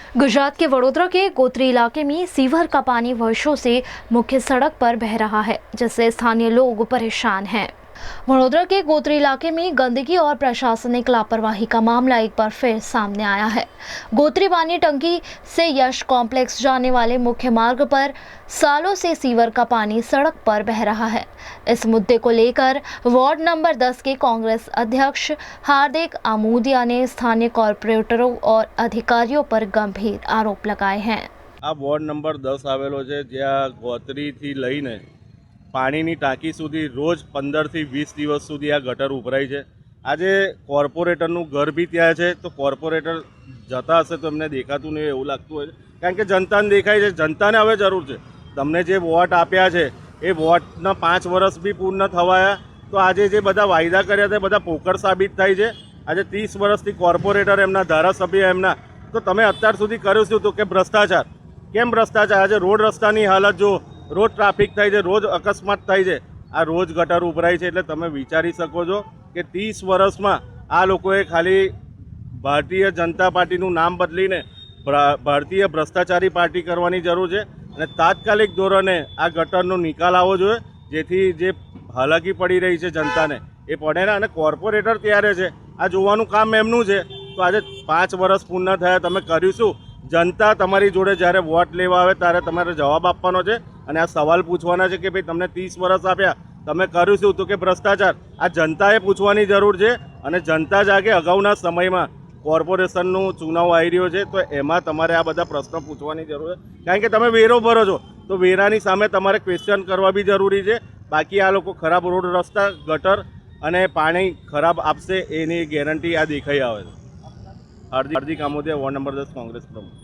गुजरात के वडोदरा के गोत्री इलाके में सीवर का पानी वर्षों से मुख्य सड़क पर बह रहा है, जिससे स्थानीय लोग परेशान हैं। वडोदरा के गोत्री इलाके में गंदगी और प्रशासनिक लापरवाही का मामला एक बार फिर सामने आया है। गोत्री पानी टंकी से यश कॉम्प्लेक्स जाने वाले मुख्य मार्ग पर सालों से सीवर का पानी सड़क पर बह रहा है। इस मुद्दे को लेकर वार्ड नंबर 10 के कांग्रेस अध्यक्ष हार्दिक आमोदिया ने स्थानीय कॉर्पोरेटरों और अधिकारियों पर गंभीर आरोप लगाए हैं। आ वॉर्ड नंबर 10 आवेलो छे, ज्यां गोत्रीथी लईने पाણીની ટાંકી સુધી રોજ 15થી 20 દિવસ સુધી આ ગટર ઉભરાય છે। આજે કોર્પોરેટરનું ઘર બી ત્યાં છે, તો કોર્પોરેટર જતા હશે તો એમને દેખાતું નહીં એવું લાગતું હોય, કારણ કે જનતાને દેખાય છે। જનતાને હવે જરૂર છે, તમને જે વોટ આપ્યા છે એ વોટના 5 વર્ષ બી પૂર્ણ થવાયા, તો આજે જે બધા વાયદા કર્યા તે બધા પોકળ સાબિત થાય છે। આજે 30 વર્ષથી કોર્પોરેટર એમના ધારાસભ્ય એમના, તો તમે અત્યાર સુધી કર્યું શું? તો કે ભ્રષ્ટાચાર। કેમ ભ્રષ્ટાચાર? આજે રોડ રસ્તાની હાલત જો, रोज ट्राफिक थाय छे, रोज अकस्मात थाय छे, आ रोज गटर उभराय छे। एटले तमे विचारी शको छो के 30 वर्षमां आ लोकोए खाली भारतीय जनता पार्टीनुं नाम बदलीने भारतीय भ्रष्टाचारी पार्टी करवानी जरूर छे अने तात्कालिक धोरणे आ गटरनो निकाल आवो जोईए, जेथी जे हालाकी पड़ी रही छे जनताने ए पड़े ने। अने कोर्पोरेटर त्यारे छे, आ जोवानुं काम एमनुं छे। तो आज 5 वर्ष पूर्ण थया, तमे कर्युं शुं? जनता तमारी जोड़े જ્યારે વોટ લેવા આવે ત્યારે તમારે જવાબ આપવાનો છે અને આ સવાલ પૂછવાના છે કે ભાઈ તમને 30 વર્ષ આપ્યા, તમે કર્યું શું? તો કે ભ્રષ્ટાચાર। આ જનતાએ પૂછવાની જરૂર છે અને જનતા જાગે। અગાઉના સમયમાં કોર્પોરેશનનું ચુનાવ આવી રહ્યો છે, તો એમાં તમારે આ બધા પ્રશ્નો પૂછવાની જરૂર છે, કારણ કે તમે વેરો ભરો છો, તો વેરાની સામે તમારે ક્વેશ્ચન કરવા બી જરૂરી છે। બાકી આ લોકો ખરાબ રોડ રસ્તા, ગટર અને પાણી ખરાબ આપશે એની ગેરંટી આ દેખાઈ આવે છે। हार्दिक आमोदिया, वार्ड नंबर 10 कांग्रेस प्रमुख।